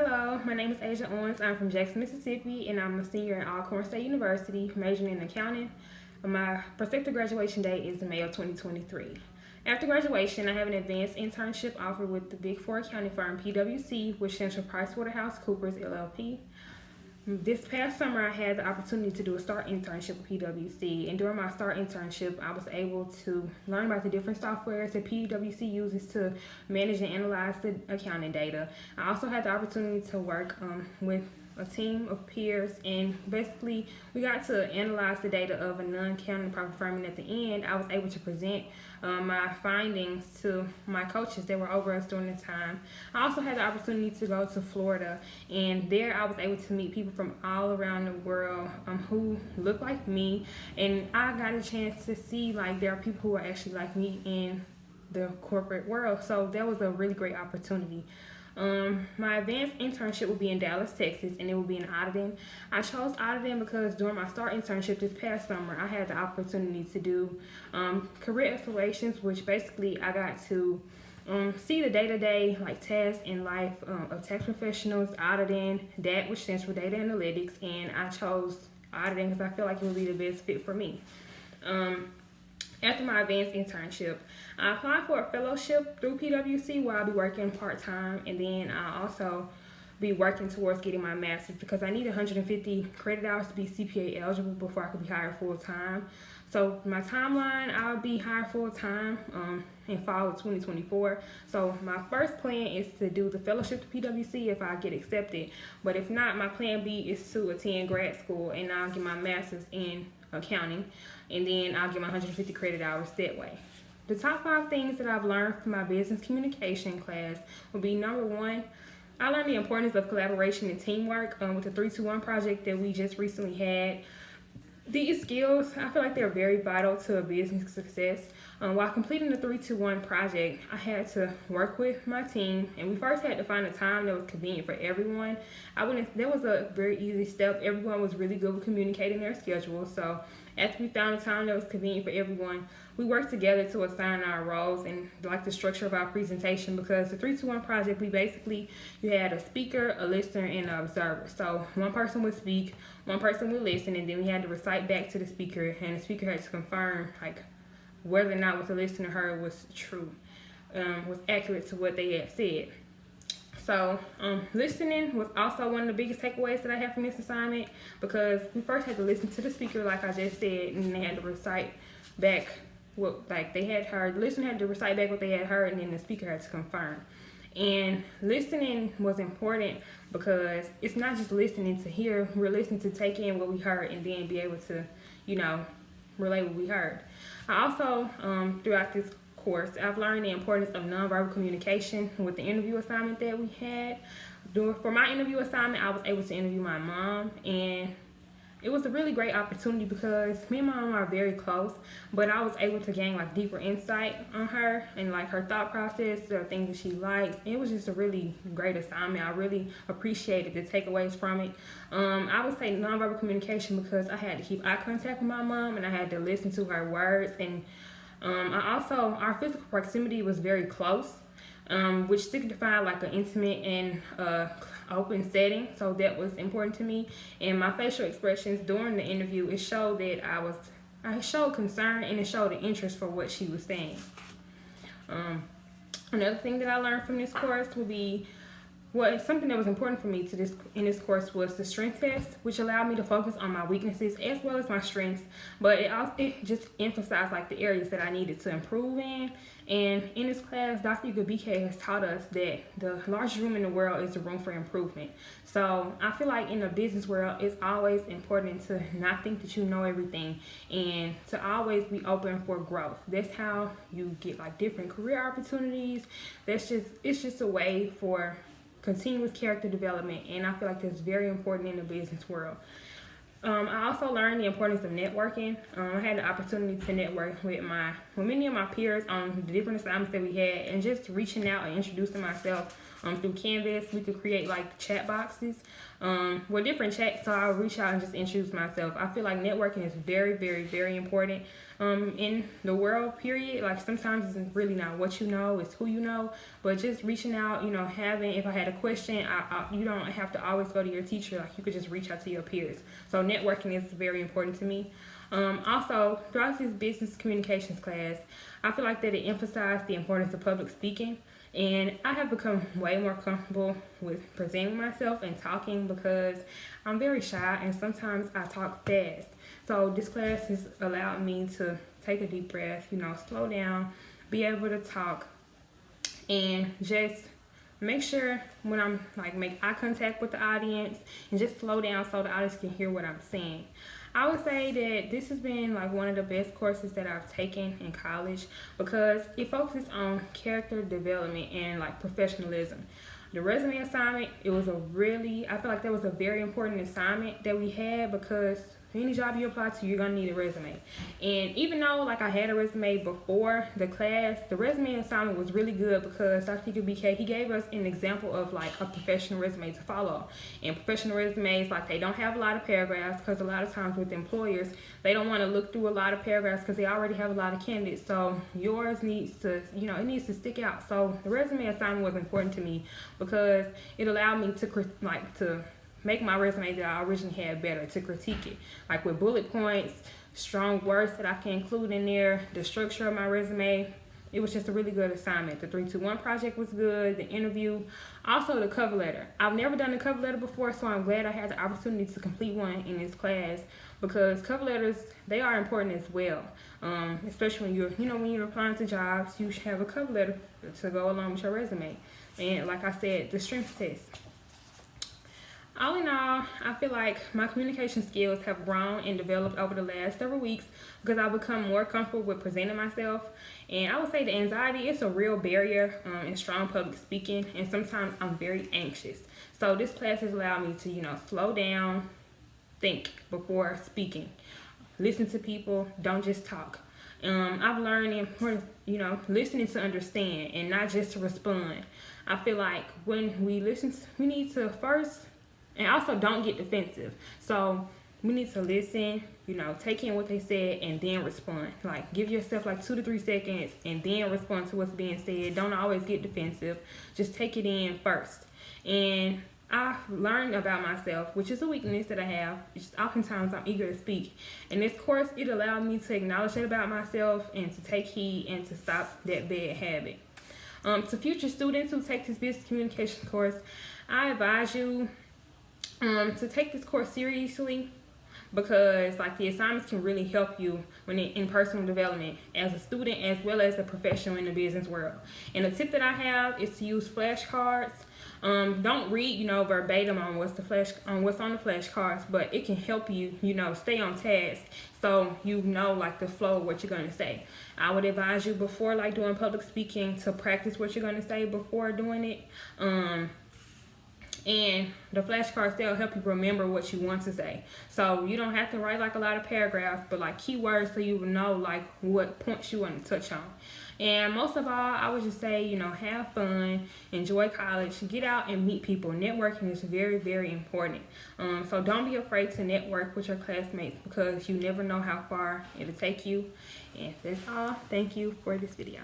Hello, my name is Asia Owens. I'm from Jackson, Mississippi, and I'm a senior at Alcorn State University, majoring in accounting. My prospective graduation date is May of 2023. After graduation, I have an advanced internship offer with the Big Four accounting firm PwC, which stands for PricewaterhouseCoopers LLP. This past summer, I had the opportunity to do a START internship with PwC, and during my START internship, I was able to learn about the different softwares that PwC uses to manage and analyze the accounting data. I also had the opportunity to work with a team of peers, and basically we got to analyze the data of a non-accounting profit firm, and at the end I was able to present my findings to my coaches that were over us during the time. I also had the opportunity to go to Florida, and there I was able to meet people from all around the world who look like me, and I got a chance to see like there are people who are actually like me in the corporate world. So that was a really great opportunity. My advanced internship will be in Dallas, Texas, and it will be in auditing. I chose auditing because during my START internship this past summer, I had the opportunity to do career explorations, which basically I got to see the day-to-day like tasks in life of tax professionals, auditing, that which stands for data analytics, and I chose auditing because I feel like it would be the best fit for me. After my advanced internship, I applied for a fellowship through PwC where I'll be working part-time, and then I'll also be working towards getting my master's because I need 150 credit hours to be CPA eligible before I could be hired full-time. So my timeline, I'll be hired full-time in fall of 2024. So my first plan is to do the fellowship to PwC if I get accepted. But if not, my plan B is to attend grad school, and I'll get my master's in accounting, and then I'll get my 150 credit hours that way. The top 5 things that I've learned from my business communication class will be: number 1, I learned the importance of collaboration and teamwork with the 321 project that we just recently had. These skills, I feel like they're very vital to a business success. While completing the 321 project, I had to work with my team, and we first had to find a time that was convenient for everyone. That was a very easy step. Everyone was really good with communicating their schedule. So after we found a time that was convenient for everyone, we worked together to assign our roles and like the structure of our presentation, because the 321 project, you had a speaker, a listener, and an observer. So one person would speak, one person would listen, and then we had to recite back to the speaker, and the speaker had to confirm like whether or not what the listener heard was true, was accurate to what they had said. So listening was also one of the biggest takeaways that I had from this assignment, because we first had to listen to the speaker like I just said, and they had to recite back what like they had heard. The listener had to recite back what they had heard, and then the speaker had to confirm. And listening was important because it's not just listening to hear, we're listening to take in what we heard and then be able to, relay what we heard. I also, throughout this course, I've learned the importance of nonverbal communication with the interview assignment that we had. For my interview assignment, I was able to interview my mom, and it was a really great opportunity because me and my mom are very close, but I was able to gain like deeper insight on her and like her thought process, the things that she likes. It was just a really great assignment. I really appreciated the takeaways from it. I would say nonverbal communication because I had to keep eye contact with my mom, and I had to listen to her words, and our physical proximity was very close, which signified like an intimate and open setting. So that was important to me. And my facial expressions during the interview, it showed that I showed concern, and it showed an interest for what she was saying. Another thing that I learned from this course would be something that was important for me in this course was the strength test, which allowed me to focus on my weaknesses as well as my strengths. But it just emphasized like the areas that I needed to improve in. And in this class, Dr. Yuka BK has taught us that the largest room in the world is the room for improvement. So I feel like in the business world, it's always important to not think that you know everything, and to always be open for growth. That's how you get like different career opportunities. It's just a way for continuous character development, and I feel like that's very important in the business world. I also learned the importance of networking. I had the opportunity to network with many of my peers on the different assignments that we had, and just reaching out and introducing myself through Canvas. We could create like chat boxes with different chats. So I'll reach out and just introduce myself. I feel like networking is very, very, very important in the world, period. Like sometimes it's really not what you know, it's who you know. But just reaching out, you know, if I had a question, you don't have to always go to your teacher. Like you could just reach out to your peers. So networking is very important to me. Also, throughout this business communications class, I feel like that it emphasized the importance of public speaking. And I have become way more comfortable with presenting myself and talking because I'm very shy and sometimes I talk fast. So this class has allowed me to take a deep breath, you know, slow down, be able to talk, and just make sure when I'm like make eye contact with the audience and just slow down so the audience can hear what I'm saying. I would say that this has been like one of the best courses that I've taken in college because it focuses on character development and like professionalism. The resume assignment, I feel like that was a very important assignment that we had because any job you apply to, you're gonna need a resume. And even though like I had a resume before the class, the resume assignment was really good because Dr. BK, he gave us an example of like a professional resume to follow. And professional resumes, like they don't have a lot of paragraphs because a lot of times with employers, they don't want to look through a lot of paragraphs because they already have a lot of candidates. So yours needs to, you know, it needs to stick out. So the resume assignment was important to me because it allowed me to make my resume that I originally had better, to critique it. Like with bullet points, strong words that I can include in there, the structure of my resume. It was just a really good assignment. The 3-2-1 project was good, the interview, also the cover letter. I've never done a cover letter before, so I'm glad I had the opportunity to complete one in this class because cover letters, they are important as well. Especially when you're applying to jobs, you should have a cover letter to go along with your resume. And like I said, the strengths test. All in all, I feel like my communication skills have grown and developed over the last several weeks because I've become more comfortable with presenting myself. And I would say the anxiety is a real barrier in strong public speaking, and sometimes I'm very anxious. So this class has allowed me to, slow down, think before speaking, listen to people, don't just talk. I've learned the importance, listening to understand and not just to respond. I feel like when we listen, we need to first. And also don't get defensive. So we need to listen, take in what they said and then respond. Like give yourself like 2 to 3 seconds and then respond to what's being said. Don't always get defensive. Just take it in first. And I've learned about myself, which is a weakness that I have. Oftentimes I'm eager to speak. And this course, it allowed me to acknowledge it about myself and to take heed and to stop that bad habit. To future students who take this business communication course, I advise you to take this course seriously because like the assignments can really help you in personal development as a student as well as a professional in the business world. And the tip that I have is to use flashcards. Don't read verbatim on what's on the flashcards, but it can help you stay on task so like the flow of what you're going to say. I would advise you before like doing public speaking to practice what you're going to say before doing it. And the flashcards, they'll help you remember what you want to say. So you don't have to write like a lot of paragraphs, but like keywords so you will know like what points you want to touch on. And most of all, I would just say, have fun, enjoy college, get out and meet people. Networking is very, very important. So don't be afraid to network with your classmates because you never know how far it'll take you. And that's all. Thank you for this video.